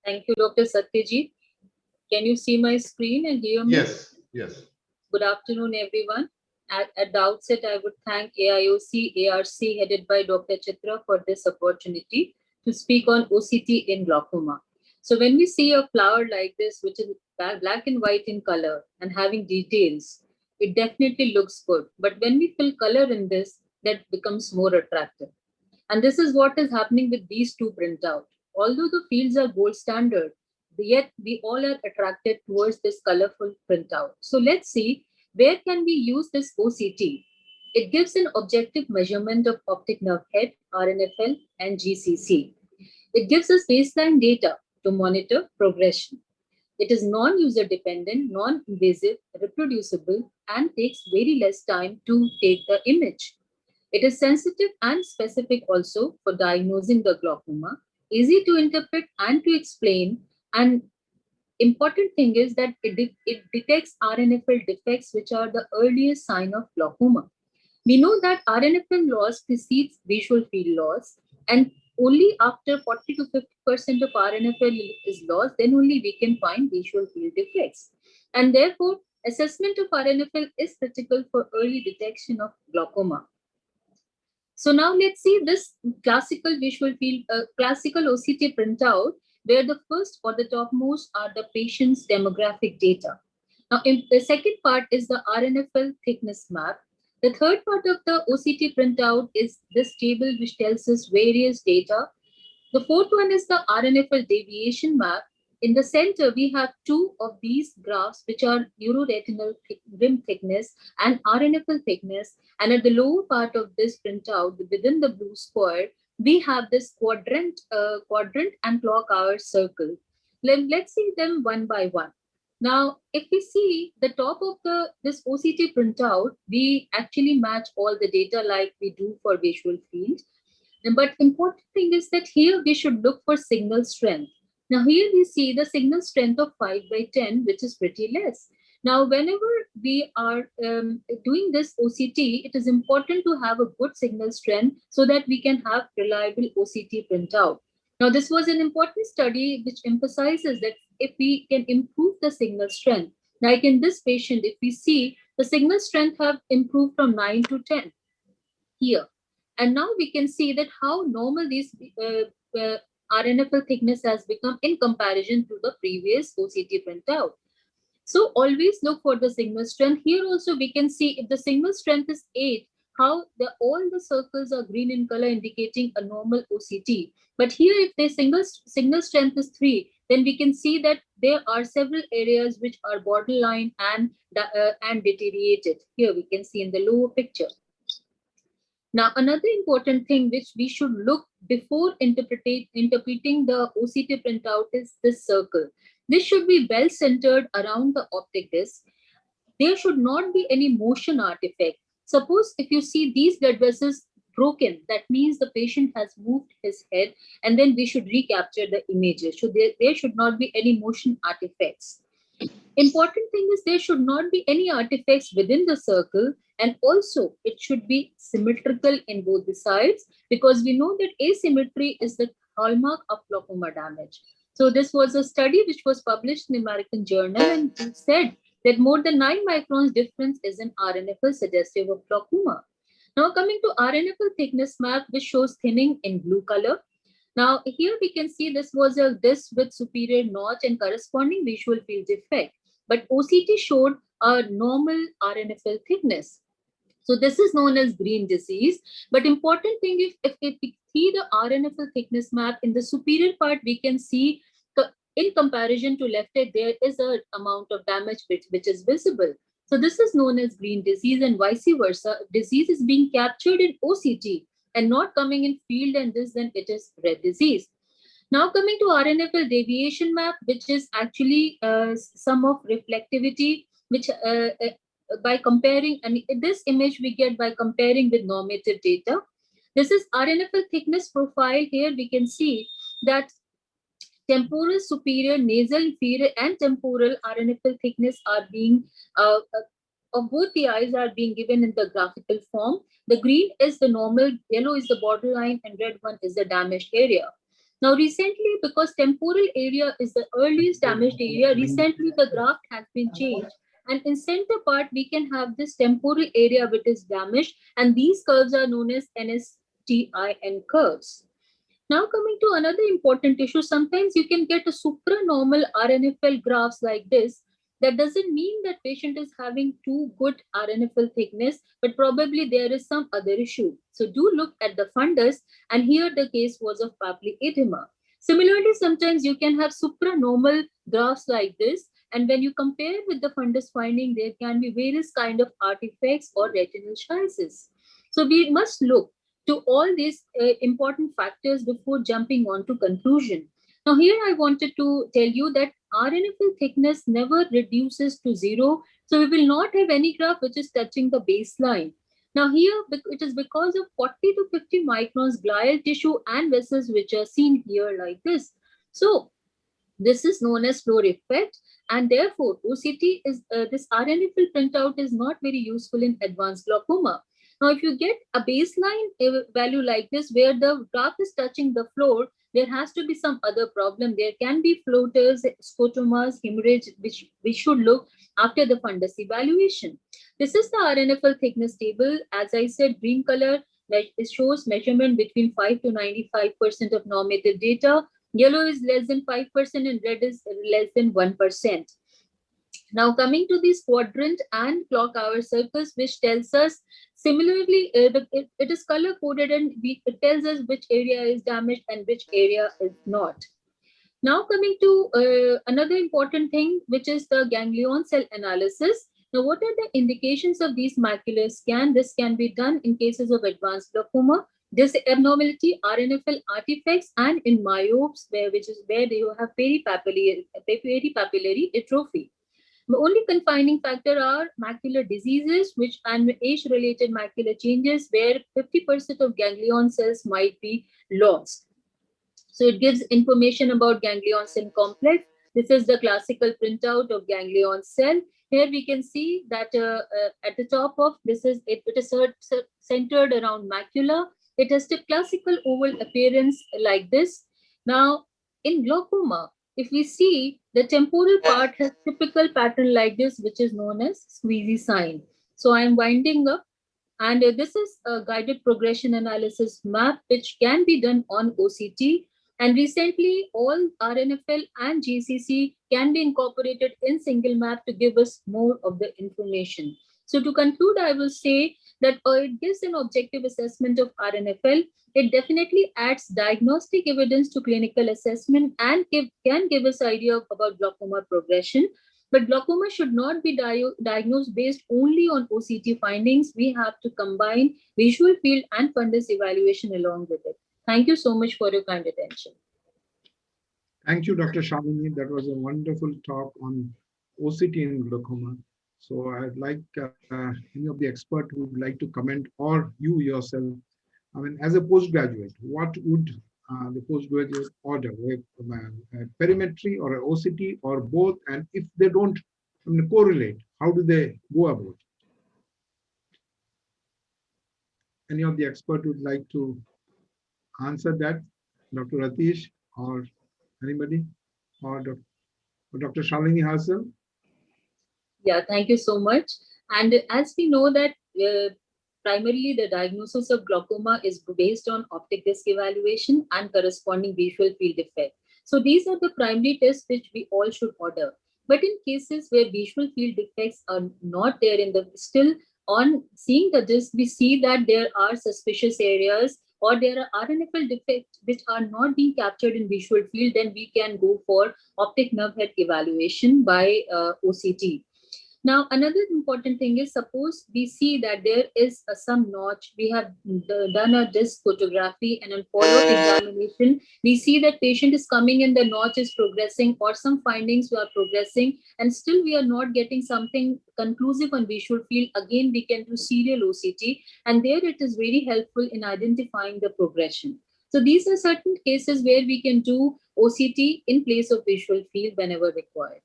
Thank you, Dr. Satyajit. Can you see my screen and hear me? Yes, yes. Good afternoon, everyone. At the outset, I would thank AIOC ARC headed by Dr. Chitra for this opportunity to speak on OCT in glaucoma. So when we see a flower like this, which is black and white in color and having details, it definitely looks good. But when we fill color in this, that becomes more attractive. And this is what is happening with these two printout. Although the fields are gold standard, yet we all are attracted towards this colorful printout. So let's see, where can we use this OCT? It gives an objective measurement of optic nerve head, RNFL, and GCC. It gives us baseline data to monitor progression. It is non-user dependent, non-invasive, reproducible, and takes very less time to take the image. It is sensitive and specific also for diagnosing the glaucoma, easy to interpret and to explain. And important thing is that it detects RNFL defects, which are the earliest sign of glaucoma. We know that RNFL loss precedes visual field loss, and only after 40 to 50% of RNFL is lost, then only we can find visual field defects. And therefore, assessment of RNFL is critical for early detection of glaucoma. So now let's see this classical visual field, classical OCT printout, where the first or the topmost are the patient's demographic data. Now, the second part is the RNFL thickness map. The third part of the OCT printout is this table, which tells us various data. The fourth one is the RNFL deviation map. In the center, we have two of these graphs, which are neuroretinal rim thickness and RNFL thickness. And at the lower part of this printout, within the blue square, we have this quadrant and clock hour circle. Let's see them one by one. Now, if we see the top of this OCT printout, we actually match all the data like we do for visual field. But important thing is that here we should look for signal strength. Now here we see the signal strength of 5 by 10, which is pretty less. Now, whenever we are doing this OCT, it is important to have a good signal strength so that we can have reliable OCT printout. Now, this was an important study which emphasizes that if we can improve the signal strength, like in this patient, if we see the signal strength have improved from 9 to 10 here. And now we can see that how normal this RNFL thickness has become in comparison to the previous OCT printout. So always look for the signal strength. Here also we can see if the signal strength is 8, how all the circles are green in color indicating a normal OCT. But here if the signal strength is 3, then we can see that there are several areas which are borderline and deteriorated. Here we can see in the lower picture. Now, another important thing which we should look before interpreting the OCT printout is this circle. This should be well centered around the optic disc. There should not be any motion artifact. Suppose if you see these blood vessels broken, that means the patient has moved his head, and then we should recapture the images. So there should not be any motion artifacts. Important thing is there should not be any artifacts within the circle, and also it should be symmetrical in both the sides, because we know that asymmetry is the hallmark of glaucoma damage. So this was a study which was published in the American Journal, and it said that more than 9 microns difference is an RNFL suggestive of glaucoma. Now coming to RNFL thickness map, which shows thinning in blue color. Now here we can see this was a disc with superior notch and corresponding visual field defect, but OCT showed a normal RNFL thickness. So this is known as green disease. But important thing, if we see the RNFL thickness map in the superior part, we can see in comparison to left side, there is an amount of damage which is visible. So this is known as green disease, and vice versa. Disease is being captured in OCT and not coming in field, and this then it is red disease. Now coming to RNFL deviation map, which is actually sum of reflectivity, which by comparing, and this image we get by comparing with normative data. This is RNFL thickness profile. Here we can see that temporal superior, nasal inferior, and temporal RNFL thickness are being of both the eyes are being given in the graphical form. The green is the normal, yellow is the borderline, and red one is the damaged area. Now, recently, because temporal area is the earliest damaged area, recently the graft has been changed. And in center part, we can have this temporal area which is damaged, and these curves are known as NSTIN curves. Now, coming to another important issue, sometimes you can get a supranormal RNFL graphs like this. That doesn't mean that patient is having too good RNFL thickness, but probably there is some other issue. So do look at the fundus, and here the case was of papillary edema. Similarly, sometimes you can have supranormal graphs like this, and when you compare with the fundus finding, there can be various kind of artifacts or retinal crisis. So we must look to all these important factors before jumping on to conclusion. Now here I wanted to tell you that RNFL thickness never reduces to zero, so we will not have any graph which is touching the baseline. Now here it is because of 40 to 50 microns glial tissue and vessels which are seen here like this. So this is known as floor effect, and therefore OCT is this RNFL printout is not very useful in advanced glaucoma. Now, if you get a baseline value like this, where the graph is touching the floor, there has to be some other problem. There can be floaters, scotomas, hemorrhage, which we should look after the fundus evaluation. This is the RNFL thickness table. As I said, green color, it shows measurement between 5 to 95% of normative data. Yellow is less than 5% and red is less than 1%. Now coming to this quadrant and clock hour circles, which tells us similarly, it is color coded and it tells us which area is damaged and which area is not. Now coming to another important thing, which is the ganglion cell analysis. Now, what are the indications of these macular scan? This can be done in cases of advanced glaucoma, this abnormality, RNFL artifacts, and in myopes, which is where you have peripapillary atrophy. The only confining factor are macular diseases, which and age-related macular changes, where 50% of ganglion cells might be lost. So it gives information about ganglion cell complex. This is the classical printout of ganglion cell. Here we can see that at the top of this is it is centered around macula. It has the classical oval appearance like this. Now in glaucoma, if we see the temporal part has typical pattern like this, which is known as squeezy sign. So I am winding up, and this is a guided progression analysis map which can be done on OCT. And recently, all RNFL and GCC can be incorporated in single map to give us more of the information. So to conclude, I will say that it gives an objective assessment of RNFL. It definitely adds diagnostic evidence to clinical assessment and can give us idea about glaucoma progression. But glaucoma should not be diagnosed based only on OCT findings. We have to combine visual field and fundus evaluation along with it. Thank you so much for your kind attention. Thank you, Dr. Shalini. That was a wonderful talk on OCT in glaucoma. So I'd like any of the expert who would like to comment, or you yourself, I mean, as a postgraduate, what would the postgraduate order, a perimetry or an OCT or both? And if they don't correlate, how do they go about it? Any of the expert would like to answer that? Dr. Ratish or anybody? Or Dr. Shalini herself? Yeah, thank you so much. And as we know that primarily the diagnosis of glaucoma is based on optic disc evaluation and corresponding visual field defect. So these are the primary tests which we all should order. But in cases where visual field defects are not there in the still on seeing the disc, we see that there are suspicious areas or there are RNFL defects which are not being captured in visual field, then we can go for optic nerve head evaluation by OCT. Now, another important thing is, suppose we see that there is some notch, we have done a disc photography, and on follow-up examination, we see that patient is coming and the notch is progressing, or some findings are progressing, and still we are not getting something conclusive on visual field. Again, we can do serial OCT, and there it is very helpful in identifying the progression. So these are certain cases where we can do OCT in place of visual field whenever required.